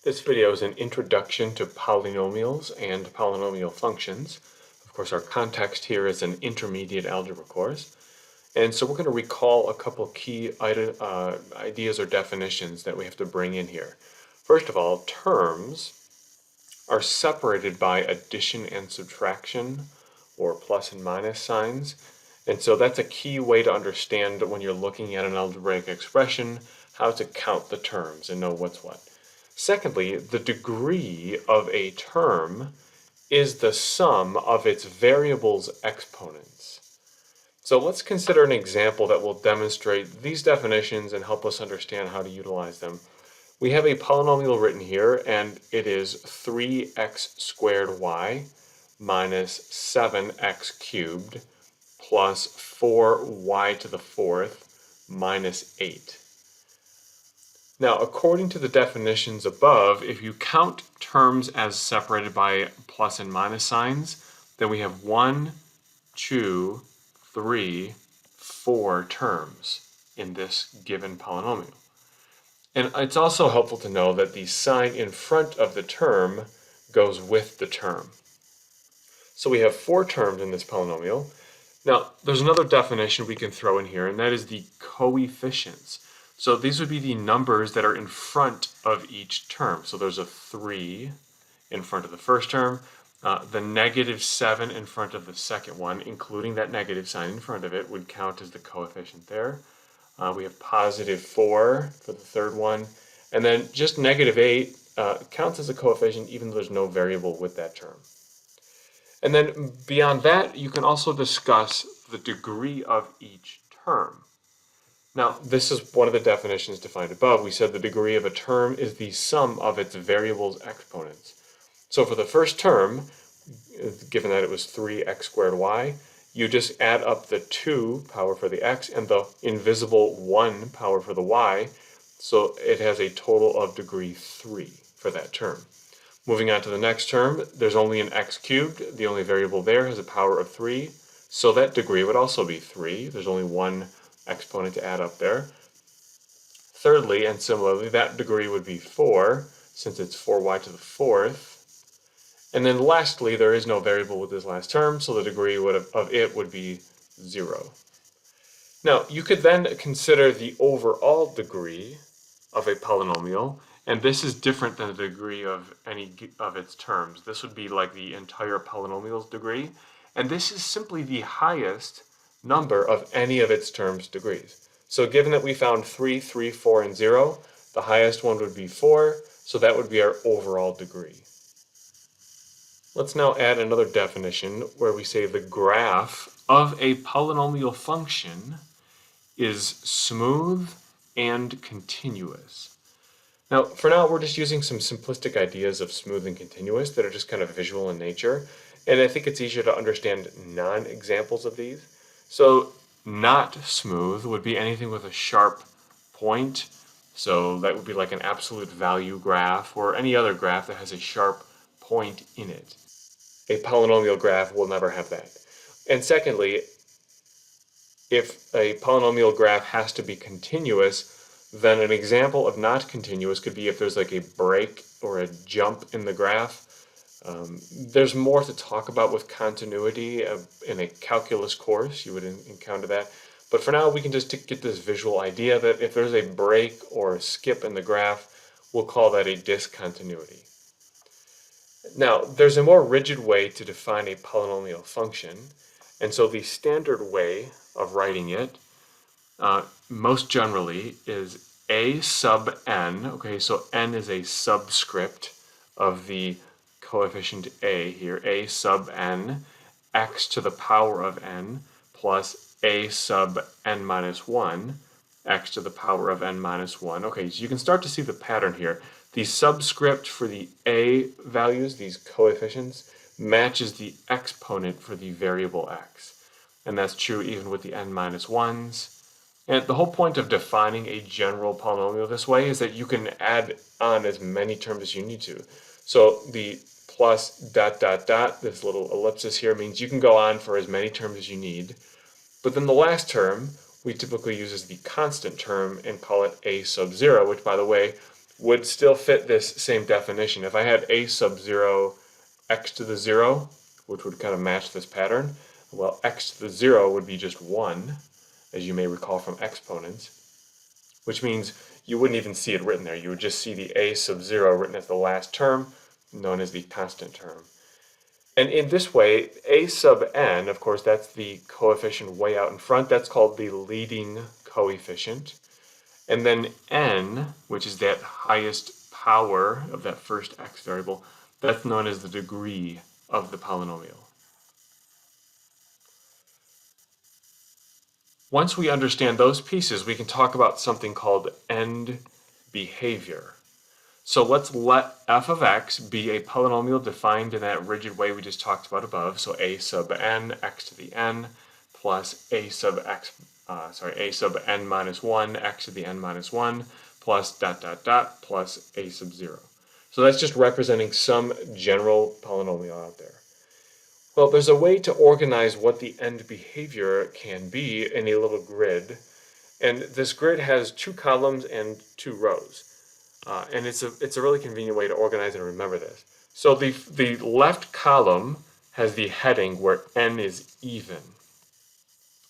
This video is an introduction to polynomials and polynomial functions. Of course, our context here is an intermediate algebra course. And so we're going to recall a couple key ideas or definitions that we have to bring in here. First of all, terms are separated by addition and subtraction, or plus and minus signs. And so that's a key way to understand when you're looking at an algebraic expression, how to count the terms and know what's what. Secondly, the degree of a term is the sum of its variables' exponents. So let's consider an example that will demonstrate these definitions and help us understand how to utilize them. We have a polynomial written here, and it is 3x squared y minus 7x cubed plus 4y to the fourth minus 8. Now, according to the definitions above, if you count terms as separated by plus and minus signs, then we have 1, 2, 3, 4 terms in this given polynomial. And it's also helpful to know that the sign in front of the term goes with the term. So we have 4 terms in this polynomial. Now, there's another definition we can throw in here, and that is the coefficients. So these would be the numbers that are in front of each term. So there's a 3 in front of the first term, the negative 7 in front of the second one, including that negative sign in front of it, would count as the coefficient there. We have positive 4 for the third one, and then just negative 8 counts as a coefficient even though there's no variable with that term. And then beyond that, you can also discuss the degree of each term. Now, this is one of the definitions defined above. We said the degree of a term is the sum of its variables' exponents. So for the first term, given that it was 3x squared y, you just add up the 2 power for the x and the invisible 1 power for the y, so it has a total of degree 3 for that term. Moving on to the next term, there's only an x cubed. The only variable there has a power of 3, so that degree would also be 3. There's only one exponent to add up there. Thirdly, and similarly, that degree would be 4, since it's 4y to the fourth. And then lastly, there is no variable with this last term, so the degree of it would be 0. Now, you could then consider the overall degree of a polynomial, and this is different than the degree of any of its terms. This would be like the entire polynomial's degree, and this is simply the highest number of any of its terms' degrees. So given that we found 3, 3, 4, and 0, the highest one would be 4, so that would be our overall degree. Let's now add another definition where we say the graph of a polynomial function is smooth and continuous. Now, for now, we're just using some simplistic ideas of smooth and continuous that are just kind of visual in nature, and I think it's easier to understand non-examples of these. So not smooth would be anything with a sharp point. So that would be like an absolute value graph or any other graph that has a sharp point in it. A polynomial graph will never have that. And secondly, if a polynomial graph has to be continuous, then an example of not continuous could be if there's like a break or a jump in the graph. There's more to talk about with continuity in a calculus course. You would encounter that. But for now, we can just get this visual idea that if there's a break or a skip in the graph, we'll call that a discontinuity. Now, there's a more rigid way to define a polynomial function. And so the standard way of writing it, most generally, is a sub n. Okay, so n is a subscript of the coefficient a here, a sub n, x to the power of n, plus a sub n minus 1, x to the power of n minus 1. Okay, so you can start to see the pattern here. The subscript for the a values, these coefficients, matches the exponent for the variable x. And that's true even with the n minus 1s. And the whole point of defining a general polynomial this way is that you can add on as many terms as you need to. So the plus dot dot dot, this little ellipsis here, means you can go on for as many terms as you need. But then the last term we typically use as the constant term and call it a sub 0, which by the way would still fit this same definition. If I had a sub 0 x to the 0, which would kind of match this pattern, well, x to the 0 would be just 1, as you may recall from exponents, which means you wouldn't even see it written there. You would just see the a sub 0 written as the last term, known as the constant term. And in this way, a sub n, of course, that's the coefficient way out in front. That's called the leading coefficient. And then n, which is that highest power of that first x variable, that's known as the degree of the polynomial. Once we understand those pieces, we can talk about something called end behavior. So let's let f of x be a polynomial defined in that rigid way we just talked about above. So a sub n, x to the n, plus a sub n minus 1, x to the n minus 1, plus dot dot dot, plus a sub 0. So that's just representing some general polynomial out there. Well, there's a way to organize what the end behavior can be in a little grid. And this grid has 2 columns and 2 rows. And it's a really convenient way to organize and remember this. So the left column has the heading where n is even.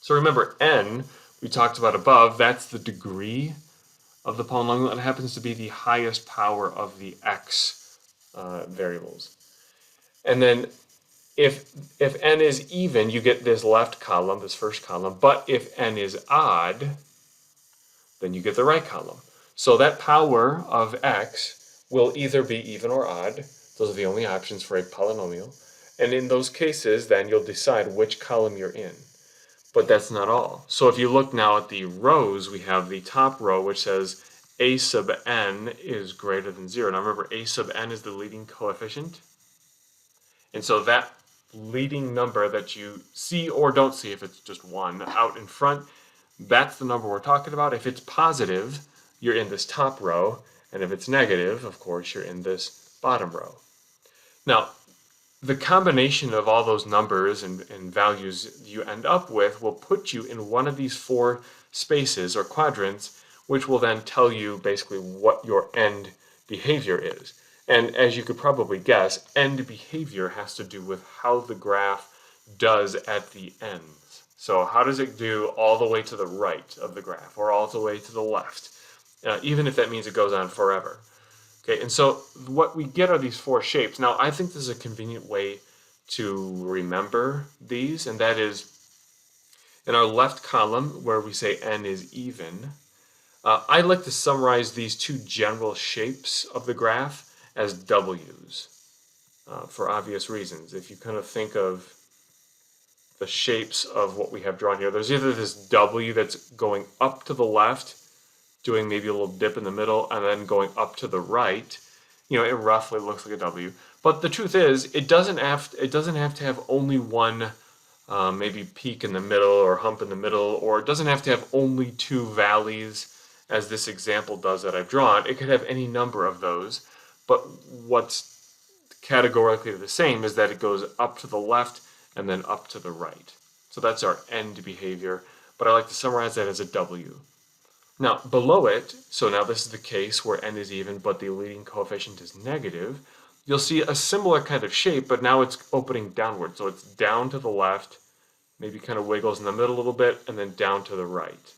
So remember, n, we talked about above, that's the degree of the polynomial. It happens to be the highest power of the x variables. And then if n is even, you get this left column, this first column. But if n is odd, then you get the right column. So that power of x will either be even or odd. Those are the only options for a polynomial. And in those cases, then you'll decide which column you're in. But that's not all. So if you look now at the rows, we have the top row, which says a sub n is greater than 0. Now remember, a sub n is the leading coefficient. And so that leading number that you see or don't see, if it's just 1 out in front, that's the number we're talking about. If it's positive, you're in this top row, and if it's negative, of course, you're in this bottom row. Now, the combination of all those numbers and values you end up with will put you in one of these 4 spaces or quadrants, which will then tell you basically what your end behavior is. And as you could probably guess, end behavior has to do with how the graph does at the ends. So how does it do all the way to the right of the graph or all the way to the left, even if that means it goes on forever. Okay, and so what we get are these 4 shapes. Now, I think this is a convenient way to remember these, and that is in our left column where we say n is even. I like to summarize these 2 general shapes of the graph as W's for obvious reasons. If you kind of think of the shapes of what we have drawn here, there's either this W that's going up to the left, doing maybe a little dip in the middle, and then going up to the right. You know, it roughly looks like a W. But the truth is, it doesn't have to have only one maybe peak in the middle or hump in the middle, or it doesn't have to have only 2 valleys, as this example does that I've drawn. It could have any number of those. But what's categorically the same is that it goes up to the left and then up to the right. So that's our end behavior, but I like to summarize that as a W. Now, below it, so now this is the case where n is even, but the leading coefficient is negative, you'll see a similar kind of shape, but now it's opening downward. So it's down to the left, maybe kind of wiggles in the middle a little bit, and then down to the right.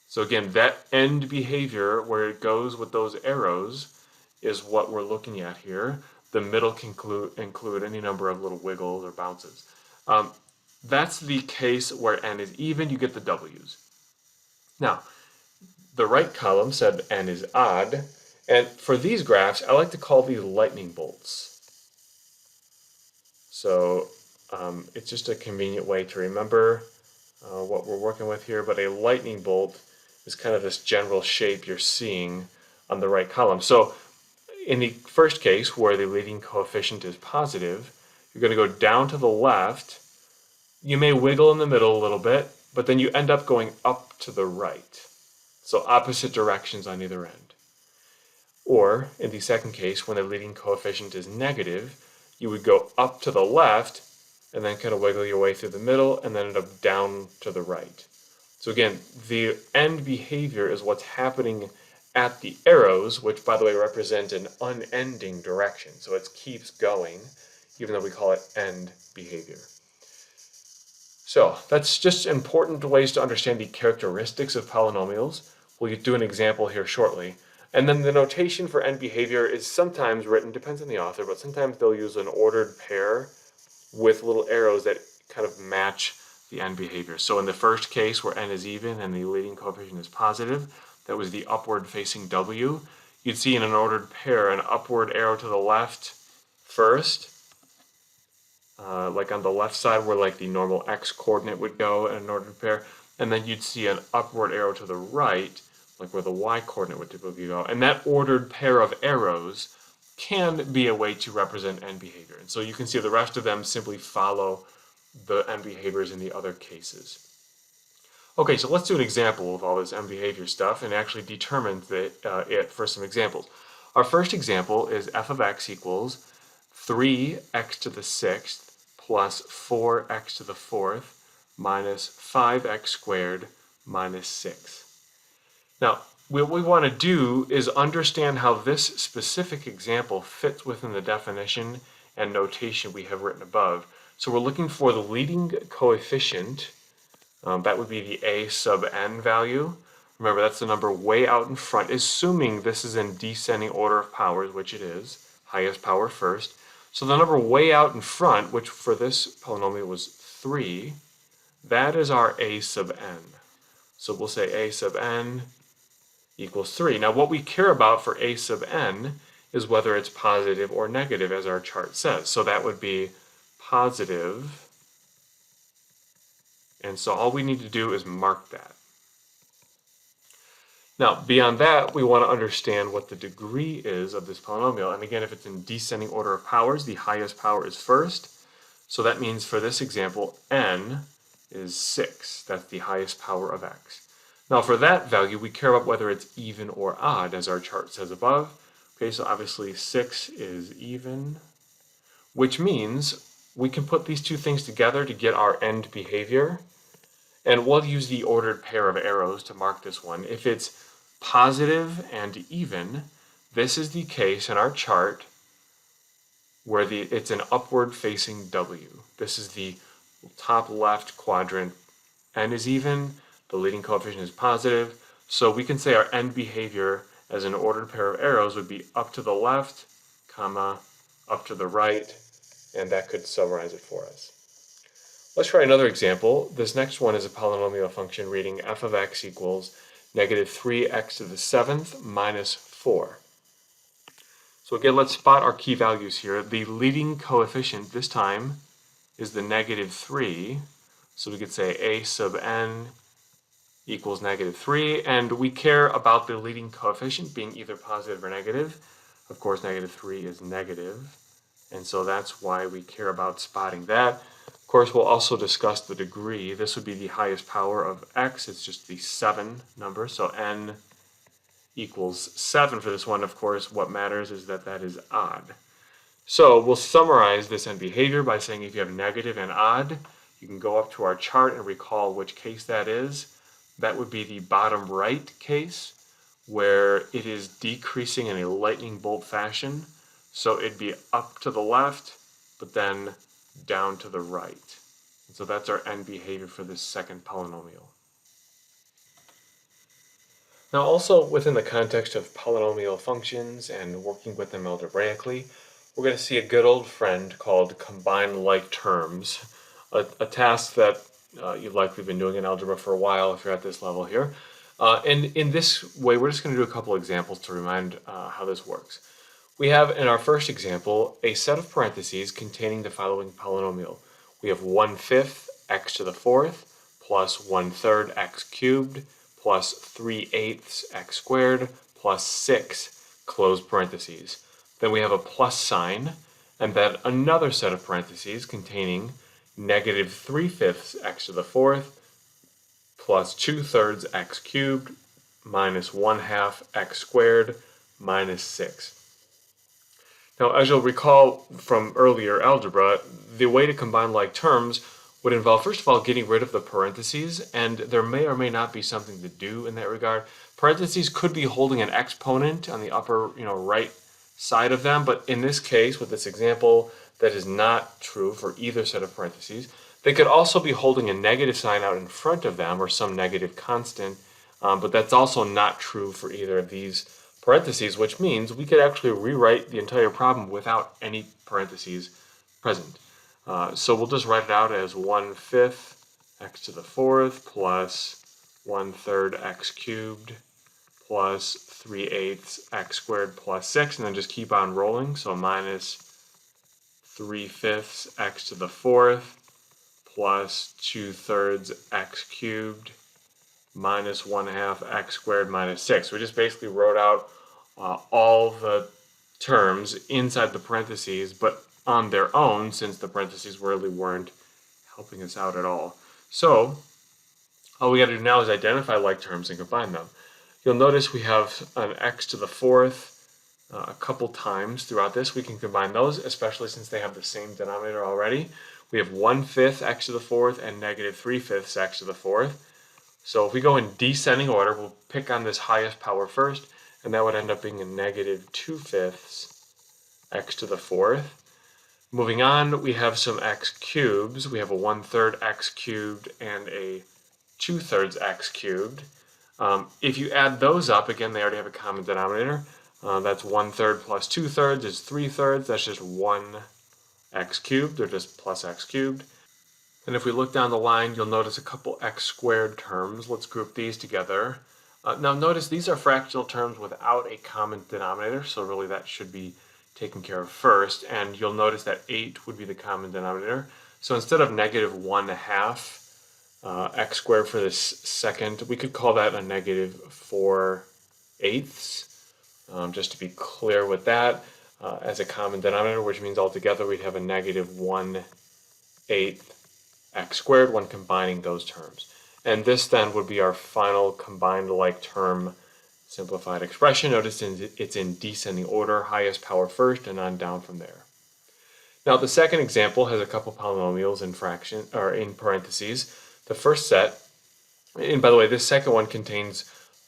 So again, that end behavior where it goes with those arrows is what we're looking at here. The middle can include any number of little wiggles or bounces. That's the case where n is even, you get the W's. Now, the right column said n is odd, and for these graphs, I like to call these lightning bolts. So it's just a convenient way to remember what we're working with here, but a lightning bolt is kind of this general shape you're seeing on the right column. So in the first case, where the leading coefficient is positive, you're going to go down to the left. You may wiggle in the middle a little bit, but then you end up going up to the right. So opposite directions on either end. Or, in the second case, when the leading coefficient is negative, you would go up to the left, and then kind of wiggle your way through the middle, and then end up down to the right. So again, the end behavior is what's happening at the arrows, which by the way represent an unending direction. So it keeps going, even though we call it end behavior. So that's just important ways to understand the characteristics of polynomials. We'll do an example here shortly. And then the notation for end behavior is sometimes written, depends on the author, but sometimes they'll use an ordered pair with little arrows that kind of match the end behavior. So in the first case where n is even and the leading coefficient is positive, that was the upward facing w. You'd see in an ordered pair an upward arrow to the left first, like on the left side where like the normal x coordinate would go in an ordered pair, and then you'd see an upward arrow to the right, like where the y coordinate would typically go. And that ordered pair of arrows can be a way to represent end behavior. And so you can see the rest of them simply follow the end behaviors in the other cases. Okay, so let's do an example of all this end behavior stuff and actually determine it for some examples. Our first example is f of x equals 3x to the 6th plus 4x to the 4th minus 5x squared minus 6. Now, what we want to do is understand how this specific example fits within the definition and notation we have written above. So we're looking for the leading coefficient, that would be the a sub n value. Remember, that's the number way out in front, assuming this is in descending order of powers, which it is, highest power first. So the number way out in front, which for this polynomial was 3, that is our a sub n. So we'll say a sub n equals 3. Now what we care about for a sub n is whether it's positive or negative, as our chart says. So that would be positive, and so all we need to do is mark that. Now beyond that, we want to understand what the degree is of this polynomial, and again, if it's in descending order of powers, the highest power is first. So that means for this example, n is 6. That's the highest power of x. Now for that value, we care about whether it's even or odd, as our chart says above. Okay, so obviously 6 is even, which means we can put these two things together to get our end behavior. And we'll use the ordered pair of arrows to mark this one. If it's positive and even, this is the case in our chart where it's an upward facing W. This is the top left quadrant. N is even, the leading coefficient is positive. So we can say our end behavior as an ordered pair of arrows would be up to the left, comma, up to the right, and that could summarize it for us. Let's try another example. This next one is a polynomial function reading f of x equals negative 3x to the 7th minus 4. So again, let's spot our key values here. The leading coefficient this time is the negative 3. So we could say a sub n equals negative 3. And we care about the leading coefficient being either positive or negative. Of course, negative 3 is negative. And so that's why we care about spotting that. Of course, we'll also discuss the degree. This would be the highest power of x. It's just the 7 number. So n equals 7 for this one. Of course, what matters is that that is odd. So we'll summarize this end behavior by saying if you have negative and odd, you can go up to our chart and recall which case that is. That would be the bottom right case, where it is decreasing in a lightning bolt fashion. So it'd be up to the left, but then down to the right. And so that's our end behavior for this second polynomial. Now also within the context of polynomial functions and working with them algebraically, we're going to see a good old friend called combine like terms, a task that you've likely been doing in algebra for a while if you're at this level here. And in this way, we're just going to do a couple examples to remind how this works. We have in our first example a set of parentheses containing the following polynomial. We have 1/5 x to the 4th plus 1/3 x cubed plus 3/8 x squared plus 6 close parentheses. Then we have a plus sign and then another set of parentheses containing negative 3/5 x to the 4th plus 2/3 x cubed minus 1/2 x squared minus 6. Now, as you'll recall from earlier algebra, the way to combine like terms would involve, first of all, getting rid of the parentheses, and there may or may not be something to do in that regard. Parentheses could be holding an exponent on the upper, right side of them, but in this case, with this example, that is not true for either set of parentheses. They could also be holding a negative sign out in front of them, or some negative constant, but that's also not true for either of these parentheses, which means we could actually rewrite the entire problem without any parentheses present. So we'll just write it out as 1/5 x to the 4th plus 1/3 x cubed plus 3/8 x squared plus 6, and then just keep on rolling. So minus 3/5 x to the 4th plus 2/3 x cubed minus 1/2 x squared minus 6. We just basically wrote out all the terms inside the parentheses, but on their own, since the parentheses really weren't helping us out at all. So all we got to do now is identify like terms and combine them. You'll notice we have an x to the 4th a couple times throughout this. We can combine those, especially since they have the same denominator already. We have 1/5 x to the 4th and negative 3/5 x to the 4th. So if we go in descending order, we'll pick on this highest power first, and that would end up being a negative 2/5 x to the 4th. Moving on, we have some x cubes. We have a 1/3 x cubed and a 2/3 x cubed. If you add those up, again, they already have a common denominator. That's 1/3 plus 2/3 is 3/3. That's just 1 x cubed, or just plus x cubed. And if we look down the line, you'll notice a couple x squared terms. Let's group these together. Now notice these are fractional terms without a common denominator, so really that should be taken care of first. And you'll notice that 8 would be the common denominator. So instead of negative 1/2 x squared for this second, we could call that a negative 4/8, just to be clear with that, as a common denominator, which means altogether we'd have a negative 1/8 x squared when combining those terms. And this then would be our final combined like term simplified expression. Notice it's in descending order, highest power first, and on down from there. Now the second example has a couple polynomials in in parentheses. The first set, and by the way, this second one contains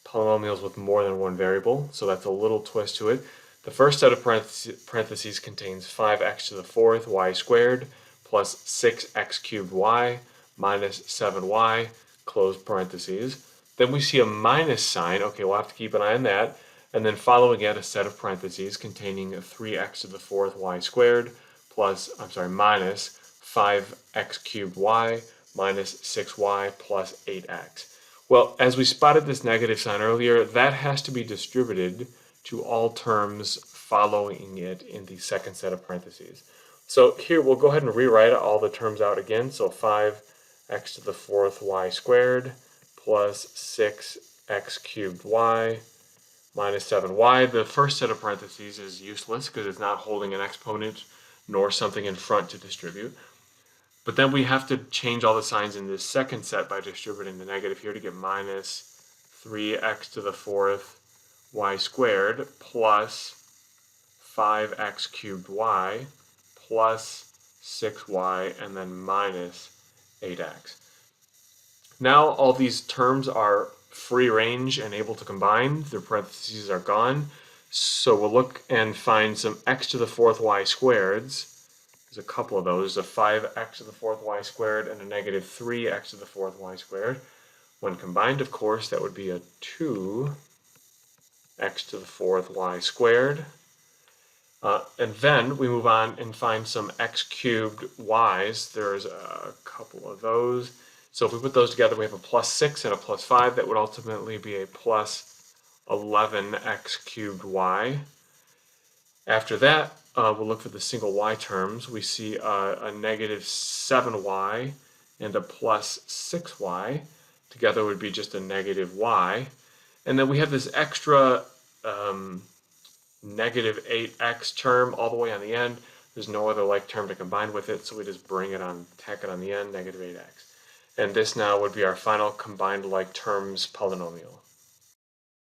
polynomials with more than one variable, so that's a little twist to it. The first set of parentheses contains 5x to the 4th y squared plus 6x cubed y minus 7y, close parentheses. Then we see a minus sign. Okay, we'll have to keep an eye on that. And then following it, a set of parentheses containing 3x to the 4th y squared minus 5x cubed y minus 6y plus 8x. Well, as we spotted this negative sign earlier, that has to be distributed to all terms following it in the second set of parentheses. So here we'll go ahead and rewrite all the terms out again. So 5x to the 4th y squared plus 6x cubed y minus 7y. The first set of parentheses is useless because it's not holding an exponent nor something in front to distribute. But then we have to change all the signs in this second set by distributing the negative here to get minus 3x to the 4th y squared plus 5x cubed y plus 6y and then minus 8x. Now all these terms are free range and able to combine. The parentheses are gone. So we'll look and find some x to the 4th y squareds. There's a couple of those. There's a 5x to the 4th y squared and a negative 3x to the 4th y squared. When combined, of course, that would be a 2x to the 4th y squared. And then we move on and find some x cubed y's. There's a couple of those. So if we put those together, we have a plus 6 and a plus 5. That would ultimately be a plus 11x cubed y. After that, we'll look for the single y terms. We see a negative 7y and a plus 6y. Together would be just a negative y. And then we have this extra negative 8x term all the way on the end. There's no other like term to combine with it, so we just tack it on the end, negative 8x. And this now would be our final combined like terms polynomial.